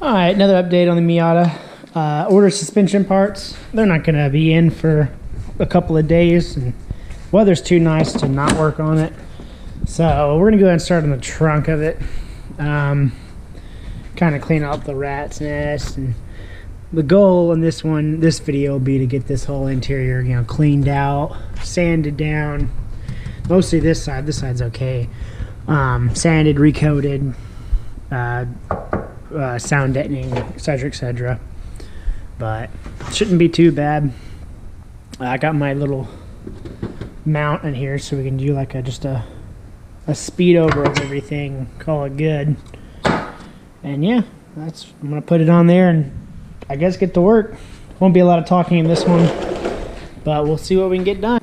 Alright, another update on the Miata. Order suspension parts. They're not going to be in for a couple of days, and weather's too nice to not work on it. So we're going to go ahead and start on the trunk of it. Kind of clean out the rat's nest. And the goal in this video will be to get this whole interior, cleaned out, sanded down. Mostly this side. This side's okay. Sanded, recoated, sound deadening, etc. But shouldn't be too bad. I got my little mount in here so we can do like just a speed over of everything, call it good. And yeah, I'm gonna put it on there and I guess get to work. Won't be a lot of talking in this one, but we'll see what we can get done.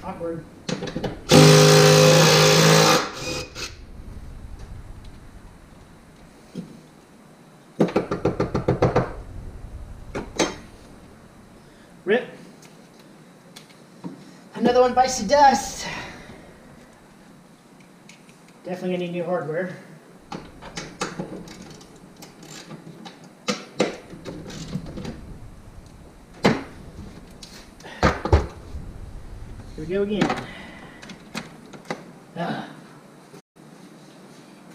Awkward. Rip. Another one bites the dust. Definitely gonna need new hardware. Here we go again.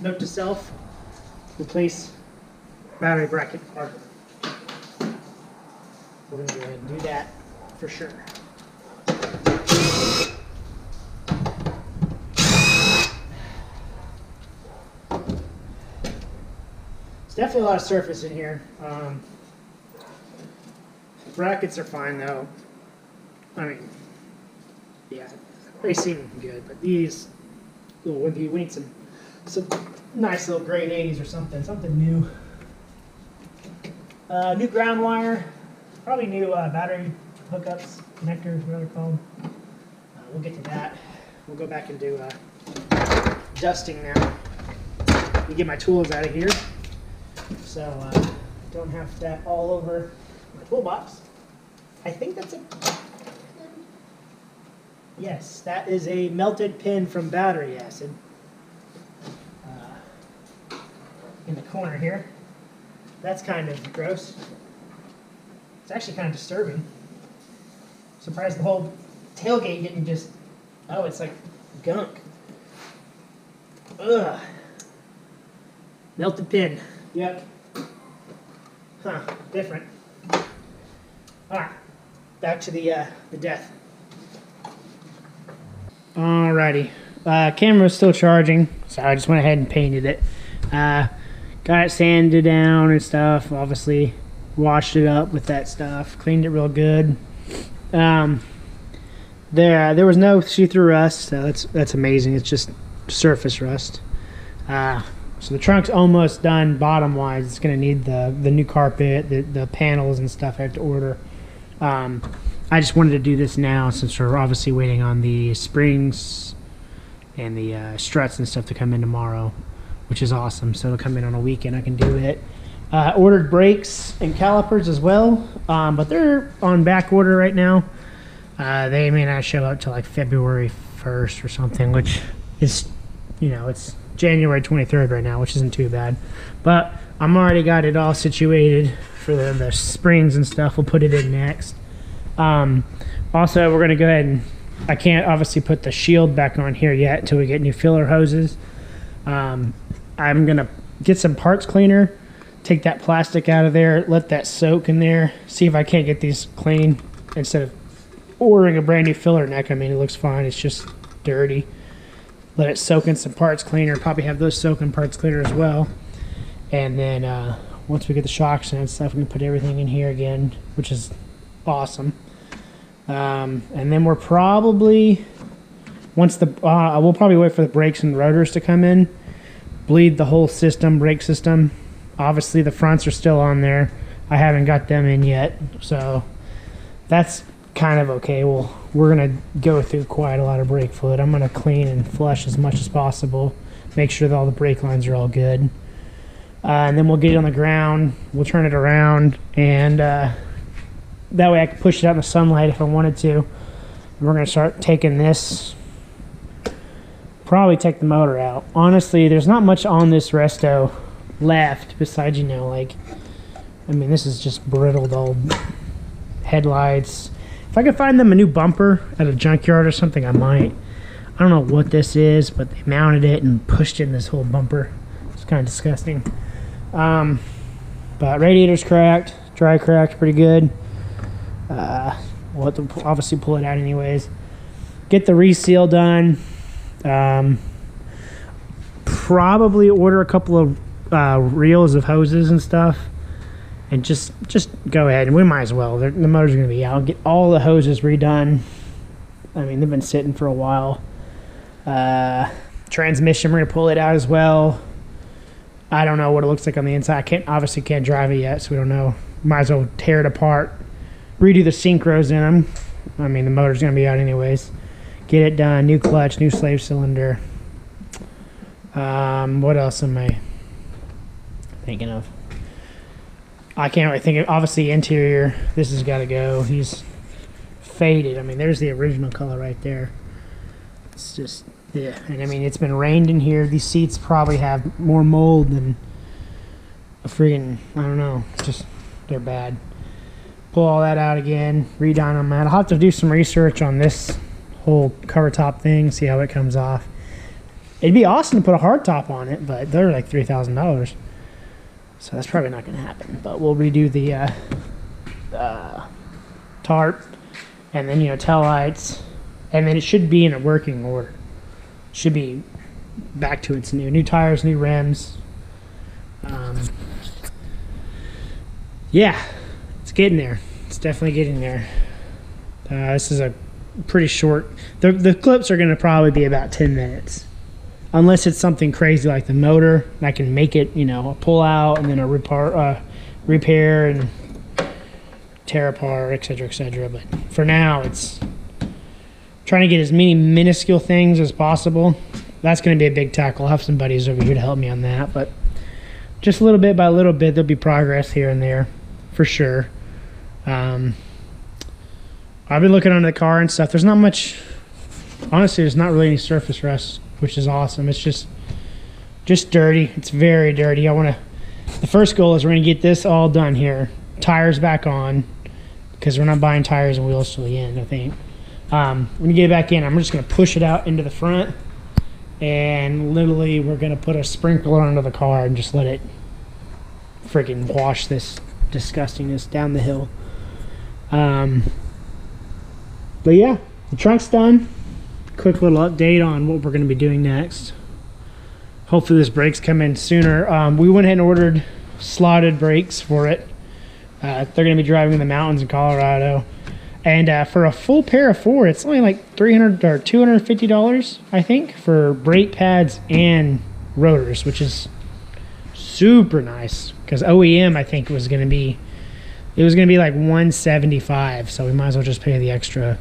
Note to self, replace battery bracket hardware. We're going to go ahead and do that for sure. It's definitely a lot of surface in here. Brackets are fine though. I mean, yeah, they seem good, but these little wimpy, we need some nice little grade 80s or something new. New ground wire, probably new battery hookups, connectors, whatever they're called. We'll get to that. We'll go back and do dusting now. Let me get my tools out of here so don't have that all over my toolbox. I think that's it. Yes, that is a melted pin from battery acid. In the corner here. That's kind of gross. It's actually kind of disturbing. Surprised the whole tailgate didn't just... Oh, it's like gunk. Ugh. Melted pin. Yep. Huh, different. Alright, back to the death. Alrighty. Camera's still charging, so I just went ahead and painted it. Got it sanded down and stuff, obviously washed it up with that stuff, cleaned it real good. There was no see-through rust, so that's amazing. It's just surface rust. So the trunk's almost done bottom-wise. It's gonna need the new carpet, the panels and stuff I have to order. I just wanted to do this now since we're obviously waiting on the springs and the struts and stuff to come in tomorrow, which is awesome. So it'll come in on a weekend. I can do it. Ordered brakes and calipers as well, but they're on back order right now. They may not show up till like February 1st or something, which is, you know, it's January 23rd right now, which isn't too bad. But I'm already got it all situated for the springs and stuff. We'll put it in next. Also, we're gonna go ahead and, I can't obviously put the shield back on here yet until we get new filler hoses. I'm gonna get some parts cleaner, take that plastic out of there, let that soak in there, see if I can't get these clean instead of ordering a brand new filler neck. I mean, it looks fine, it's just dirty. Let it soak in some parts cleaner, probably have those soak in parts cleaner as well. And then once we get the shocks and stuff, we can put everything in here again, which is awesome. And then we're probably, once the, we'll probably wait for the brakes and rotors to come in, bleed the whole system, brake system. Obviously the fronts are still on there. I haven't got them in yet, so that's kind of okay. Well, we're gonna go through quite a lot of brake fluid. I'm gonna clean and flush as much as possible, make sure that all the brake lines are all good. And then we'll get it on the ground, we'll turn it around, and that way I can push it out in the sunlight if I wanted to. And we're gonna start taking this, probably take the motor out. Honestly, there's not much on this Resto left besides, you know, like, I mean, this is just brittled old headlights. If I could find them a new bumper at a junkyard or something, I might. I don't know what this is, but they mounted it and pushed in this whole bumper. It's kind of disgusting. But radiator's cracked, dry cracked pretty good. We'll have to obviously pull it out anyways. Get the reseal done. Probably order a couple of reels of hoses and stuff, and just go ahead, and we might as well. The motor's gonna be out. Get all the hoses redone. I mean, they've been sitting for a while. Transmission, we're gonna pull it out as well. I don't know what it looks like on the inside. Obviously can't drive it yet, so we don't know. Might as well tear it apart, redo the synchros in them. I mean, the motor's gonna be out anyways. Get it done. New clutch, new slave cylinder. What else am I thinking of? I can't really think of, obviously interior, this has got to go. He's faded. I mean, there's the original color right there. It's just, yeah. And I mean, it's been rained in here. These seats probably have more mold than a friggin', I don't know, just, they're bad. Pull all that out again, redone them. I'll have to do some research on this whole cover top thing, see how it comes off. It'd be awesome to put a hard top on it, but they're like $3,000. So that's probably not going to happen. But we'll redo the tarp, and then, you know, tail lights, and then it should be in a working order. Should be back to its new tires, new rims. Yeah, it's getting there. It's definitely getting there. This is a pretty short. The clips are going to probably be about 10 minutes. Unless it's something crazy like the motor, I can make it, you know, a pull out and then a repair and tear apart, etc., etc. But for now, it's trying to get as many minuscule things as possible. That's going to be a big tackle. I'll have some buddies over here to help me on that, but just a little bit by little bit, there'll be progress here and there, for sure. I've been looking under the car and stuff. There's not much honestly, there's not really any surface rust, which is awesome. It's just dirty. It's very dirty. The first goal is we're gonna get this all done here. Tires back on, because we're not buying tires and wheels till the end, I think. When you get it back in, I'm just gonna push it out into the front, and literally we're gonna put a sprinkler under the car and just let it freaking wash this disgustingness down the hill. But yeah, the trunk's done. Quick little update on what we're going to be doing next. Hopefully this brakes come in sooner. We went ahead and ordered slotted brakes for it. They're going to be driving in the mountains in Colorado, and for a full pair of 4, it's only like $300 or $250, I think, for brake pads and rotors, which is super nice, because OEM I think was going to be like $175, so we might as well just pay the extra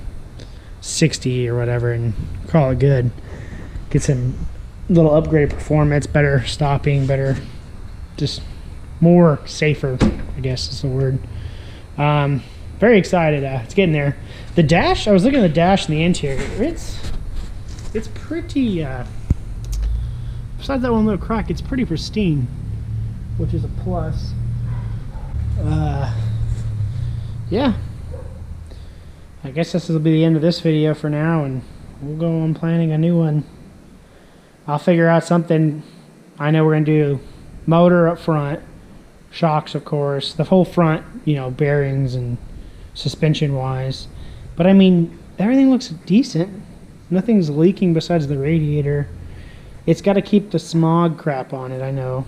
$60 or whatever and call it good. Get some little upgraded performance, better stopping, better, just more safer, I guess is the word. Very excited. It's getting there. The dash, I was looking at the dash and the interior. It's pretty, besides that one little crack, it's pretty pristine, which is a plus. Yeah, I guess this will be the end of this video for now, and we'll go on planning a new one. I'll figure out something. I know we're gonna do motor up front, shocks of course, the whole front, you know, bearings and suspension wise. But I mean, everything looks decent. Nothing's leaking besides the radiator. It's got to keep the smog crap on it, I know.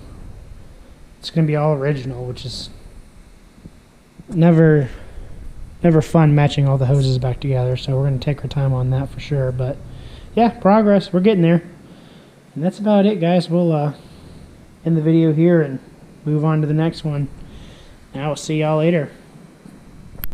It's gonna be all original, which is never fun matching all the hoses back together, so we're going to take our time on that for sure. But yeah, progress, we're getting there. And that's about it, guys. We'll end the video here and move on to the next one, and I will see y'all later.